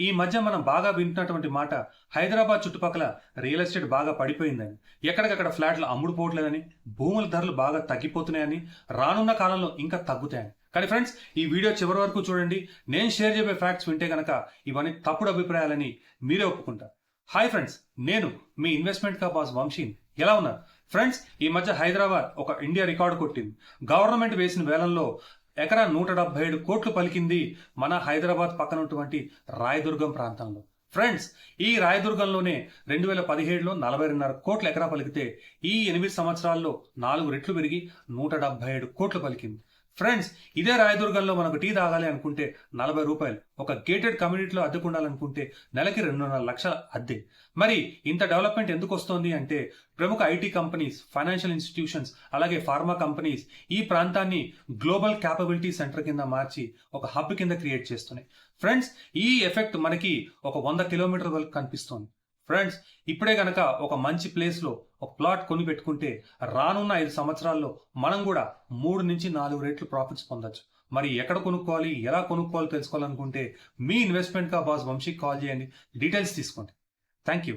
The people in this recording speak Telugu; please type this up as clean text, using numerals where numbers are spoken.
ఈ మధ్య మనం బాగా వింటున్నటువంటి మాట హైదరాబాద్ చుట్టుపక్కల రియల్ ఎస్టేట్ బాగా పడిపోయిందని, ఎక్కడికక్కడ ఫ్లాట్లు అమ్ముడుపోవట్లేదని, భూముల ధరలు బాగా తగ్గిపోతున్నాయని, రానున్న కాలంలో ఇంకా తగ్గుతాయని. కానీ ఫ్రెండ్స్, ఈ వీడియో చివరి వరకు చూడండి. నేను షేర్ చేసే ఫ్యాక్ట్స్ వింటే గనక ఇవన్నీ తప్పుడు అభిప్రాయాలని మీరే ఒప్పుకుంటారు. హాయ్ ఫ్రెండ్స్, నేను మీ ఇన్వెస్ట్మెంట్ కా బాస్ వంశీన్. ఎలా ఉన్నారు ఫ్రెండ్స్? ఈ మధ్య హైదరాబాద్ ఒక ఇండియా రికార్డు కొట్టింది. గవర్నమెంట్ వేసిన వేలంలో ఎకరా 177 కోట్లు పలికింది మన హైదరాబాద్ పక్కనటువంటి రాయదుర్గం ప్రాంతంలో. ఫ్రెండ్స్, ఈ రాయదుర్గంలోనే 2017లో 42.5 కోట్ల ఎకరా పలికితే ఈ 8 సంవత్సరాల్లో 4 రెట్లు పెరిగి 177 కోట్లు పలికింది. ఫ్రెండ్స్, ఇదే రాయదుర్గంలో మనకు టీ తాగాలి అనుకుంటే 40 రూపాయలు, ఒక గేటెడ్ కమ్యూనిటీలో అద్దెకుండాలనుకుంటే నెలకి 2.5 లక్షల అద్దె. మరి ఇంత డెవలప్మెంట్ ఎందుకు వస్తోంది అంటే ప్రముఖ ఐటీ కంపెనీస్, ఫైనాన్షియల్ ఇన్స్టిట్యూషన్స్, అలాగే ఫార్మా కంపెనీస్ ఈ ప్రాంతాన్ని గ్లోబల్ క్యాపబిలిటీ సెంటర్ కింద మార్చి ఒక హబ్ కింద క్రియేట్ చేస్తున్నాయి. ఫ్రెండ్స్, ఈ ఎఫెక్ట్ మనకి ఒక 100 కిలోమీటర్ల వరకు కనిపిస్తోంది. ఫ్రెండ్స్, ఇప్పుడే గనక ఒక మంచి ప్లేస్లో ఒక ప్లాట్ కొని పెట్టుకుంటే రానున్న 5 సంవత్సరాల్లో మనం కూడా 3 నుంచి 4 రెట్లు ప్రాఫిట్స్ పొందొచ్చు. మరి ఎక్కడ కొనుక్కోవాలి, ఎలా కొనుక్కోవాలో తెలుసుకోవాలనుకుంటే మీ ఇన్వెస్ట్మెంట్ కా బాస్ వంశీకి కాల్ చేయండి, డీటెయిల్స్ తీసుకోండి. Thank you.